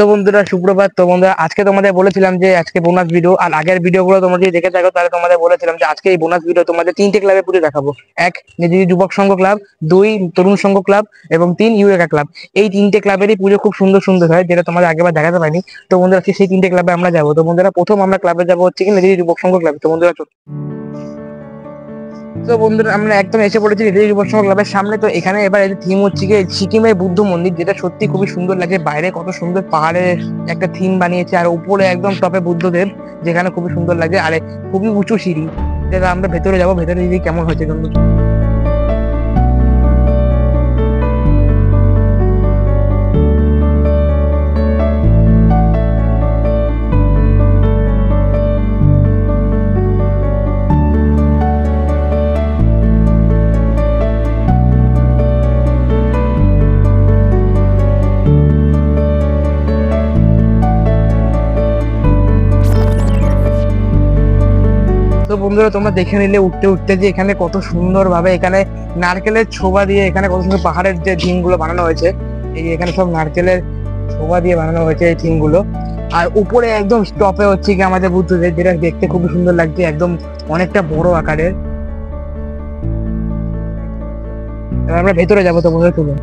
তো বন্ধুরা সুপ্রভাত। তো বন্ধুরা আজকে তোমাদের বলেছিলাম যে আজকে বোনাস ভিডিও, আর আগের ভিডিও গুলো তোমরা যদি দেখে থাকো তাহলে তোমাদের বলেছিলাম যে আজকে এই বোনাস ভিডিও তোমাদের তিনটে ক্লাবে পুরো দেখাবো। এক, নেতাজি যুবক সংঘ ক্লাব; দুই, তরুণ সংঘ ক্লাব; এবং তিন, ইউরেকা ক্লাব। এই তিনটে ক্লাবেরই পুজো খুব সুন্দর সুন্দর হয়, যেটা তোমাদের আগেবার দেখাতে পারিনি। তো বন্ধুরা আজকে সেই তিনটে ক্লাবে আমরা যাবো। তো বন্ধুরা প্রথম আমরা ক্লাবে যাবো হচ্ছে কি নেতাজি যুবক সংঘ ক্লাবে। তো বন্ধুরা তো বন্ধুরা আমরা একদম এসে পড়েছি নেতাজি যুব সংঘ ক্লাবের সামনে। তো এখানে এবার এর থিম হচ্ছে কি সিকিমের বুদ্ধ মন্দির, যেটা সত্যি খুবই সুন্দর লাগে। বাইরে কত সুন্দর পাহাড়ের একটা থিম বানিয়েছে, আর উপরে একদম টপে বুদ্ধদেব, যেখানে খুবই সুন্দর লাগে। আর খুবই উঁচু সিঁড়ি, যেটা আমরা ভেতরে যাবো। ভেতরে দিদি কেমন হয়েছে কিন্তু। তো বন্ধুরা তোমরা দেখে নিলে উঠতে উঠতে যে এখানে কত সুন্দর ভাবে এখানে নারকেলের ছোবা দিয়ে এখানে কত সুন্দর পাহাড়ের যে থিম গুলো বানানো হয়েছে। এই যে এখানে সব নারকেলের ছোবা দিয়ে বানানো হয়েছে এই থিম গুলো। আর উপরে একদম টপে হচ্ছে কি আমাদের বুদ্ধদেব, যেটা দেখতে খুবই সুন্দর লাগছে, একদম অনেকটা বড় আকারের। এবার আমরা ভেতরে যাবো। তো বন্ধুরা চলুন।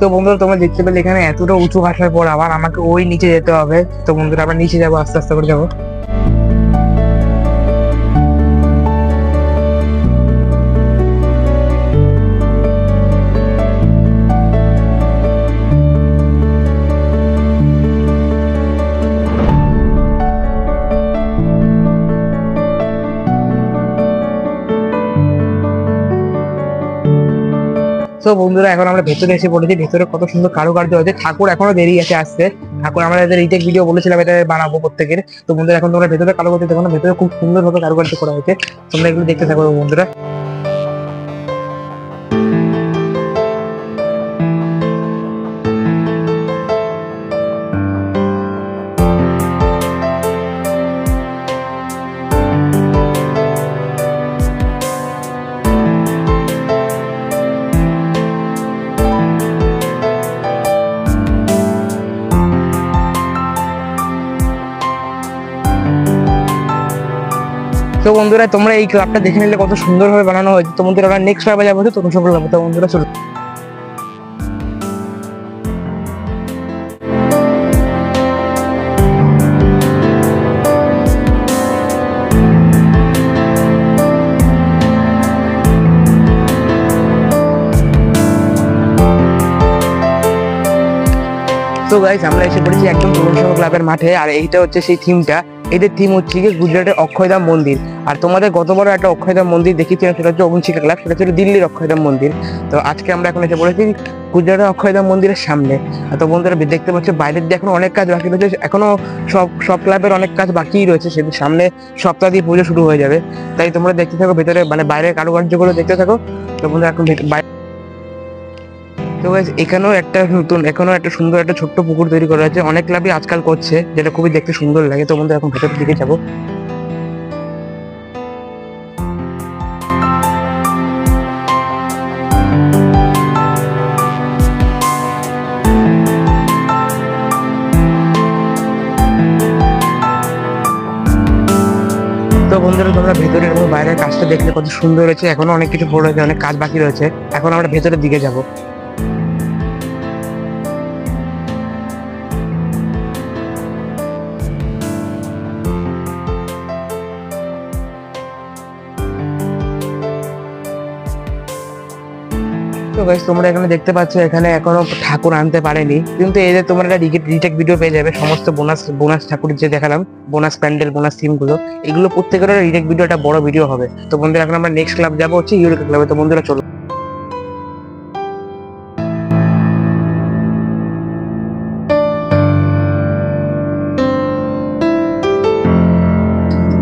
তো বন্ধুরা তোমরা দেখতে পেলে এখানে এতটা উঁচু আসার পর আবার আমাকে ওই নিচে যেতে হবে। তো বন্ধুরা আমরা নিচে যাবো, আস্তে আস্তে করে যাবো। তো বন্ধুরা এখন আমরা ভেতরে এসে পড়েছি। ভেতরে কত সুন্দর কারুকার্য আছে। ঠাকুর এখনো দেরি আছে আসতে। ঠাকুর আমরা এদের রিটেক ভিডিও বলেছিলাম এটা বানাবো প্রত্যেকের। তো বন্ধুরা এখন তোমরা ভেতরে কারুকার্য দেখো না, ভেতরে খুব সুন্দর ভাবে কারুকার্য করা হয়েছে। তোমরা এগুলো দেখতে থাকো বন্ধুরা। তো বন্ধুরা তোমরা এই ক্লাবটা দেখে নিলে কত সুন্দর ভাবে বানানো হয়েছে। তো বন্ধুরা আমরা নেক্সট ক্লাবে যাবো, তরুণ সংঘ ক্লাবে। তো বন্ধুরা চলো। তো গাইস আমরা এসে পড়েছি একদম তরুণ সংঘ ক্লাবের মাঠে। আর এইটা হচ্ছে সেই থিমটা। এদের থিম হচ্ছে কি গুজরাটের অক্ষয়ধাম মন্দির। আর তোমাদের গতবার একটা অক্ষয়ধাম মন্দির দেখিয়েছিলাম, সেটা হচ্ছে অগ্নিশিখা ক্লাব, সেটা ছিল দিল্লির অক্ষয়ধাম মন্দির। তো আজকে আমরা এখন এসে পড়েছি গুজরাটের অক্ষয়ধাম মন্দিরের সামনে। তো বন্ধুরা দেখতে পাচ্ছ বাইরের দিয়ে এখনো অনেক কাজ বাকি রয়েছে। এখনো সব সব ক্লাবের অনেক কাজ বাকিই রয়েছে, সেদিন সামনে সপ্তাহ দিয়ে পুজো শুরু হয়ে যাবে। তাই তোমরা দেখতে থাকো ভেতরে, মানে বাইরের কারুকার্যগুলো দেখতে থাকো। তো বন্ধুরা এখন তো গাইস এখানেও একটা সুন্দর একটা ছোট্ট পুকুর তৈরি করা হয়েছে। অনেক ক্লাবই আজকাল করছে, যেটা খুবই দেখতে সুন্দর লাগে। তো বন্ধুরা এখন ভেতরের দিকে যাবো। তো বন্ধুরা তোমরা ভেতরের এবং বাইরের কাজটা দেখলে কত সুন্দর হয়েছে। এখনো অনেক কিছু পড়ে রয়েছে, অনেক কাজ বাকি রয়েছে। এখন আমরা ভেতরের দিকে যাবো। তো গাইস তোমরা এখানে দেখতে পাচ্ছ এখানে এখনো ঠাকুর আনতে পারেনি, কিন্তু এদের তোমরা একটা রিটেক ভিডিও পেয়ে যাবে। সমস্ত বোনাস বোনাস ঠাকুর যে দেখালাম, বোনাস প্যান্ডেল, বোনাস থিম গুলো, এগুলো প্রত্যেকের রিটেক ভিডিও, একটা বড় ভিডিও হবে। তো বন্ধুরা এখন আমরা নেক্সট ক্লাব যাবো হচ্ছে ইউরেকা ক্লাবে। তো বন্ধুরা চলো।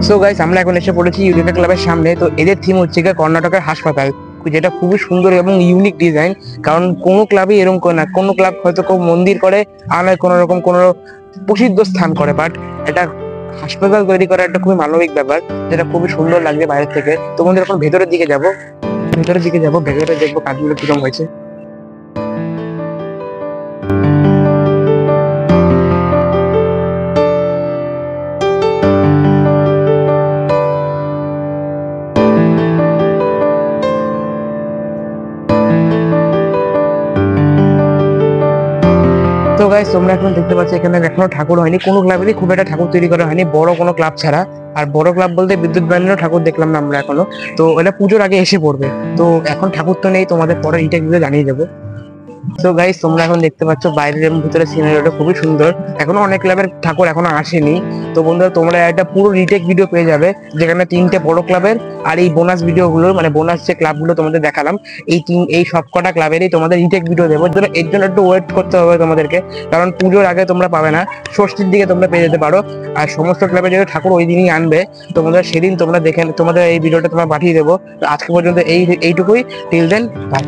সো গাইস আমরা এখন এসে পড়েছি ইউরেকা ক্লাবের সামনে। তো এদের থিম হচ্ছে কর্ণাটকের হাসপাতাল। যেটা খুবই সুন্দর এবং ইউনিক ডিজাইন। কারণ কোনো ক্লাবই এরকম করে না, কোনো ক্লাব হয়তো কেউ মন্দির করে আর নয় কোনো রকম কোনো প্রসিদ্ধ স্থান করে, বাট এটা হাসপাতাল তৈরি করা একটা খুবই মানবিক ব্যাপার, যেটা খুবই সুন্দর লাগছে বাইরে থেকে। তো বন্ধুরা এখন ভেতরের দিকে যাব, ভেতরে দেখবো কাজগুলো কিরকম হয়েছে। তো গাইস তোমরা এখন দেখতে পাচ্ছ এখানে এখনো ঠাকুর হয়নি, কোনো ক্লাবেরই খুব একটা ঠাকুর তৈরি করা হয়নি, বড় কোনো ক্লাব ছাড়া। আর বড় ক্লাব বলতে বিদ্যুৎ বাহিনীরও ঠাকুর দেখলাম না আমরা এখনো। তো এটা পুজোর আগে এসে পড়বে। তো এখন ঠাকুর তো নেই, তোমাদের পরে ইন্টারভিউতে জানিয়ে দেবো। তো গাইস তোমরা এখন দেখতে পাচ্ছ বাইরের এবং ভিতরের সিনারিওটা খুবই সুন্দর। এখনো অনেক ক্লাবের ঠাকুর এখনো আসেনি। তো বন্ধুরা তোমরা একটা পুরো রিটেক ভিডিও পেয়ে যাবে, যেখানে 3টে বড় ক্লাবের আর এই বোনাস ভিডিওগুলো, মানে বোনাস যে ক্লাবগুলো তোমাদের দেখালাম, এই সবকটা ক্লাবেরই তোমাদের রিটেক ভিডিও দেবো। এর জন্য একটু ওয়েট করতে হবে তোমাদেরকে, কারণ পুজোর আগে তোমরা পাবে না, ষষ্ঠীর দিকে তোমরা পেয়ে যেতে পারো। আর সমস্ত ক্লাবে যদি ঠাকুর ওই দিনই আনবে, তোমাদের সেদিন তোমরা দেখে তোমাদের এই ভিডিওটা তোমরা পাঠিয়ে দেবো। তো আজকে পর্যন্ত এইটুকুই। Till then by.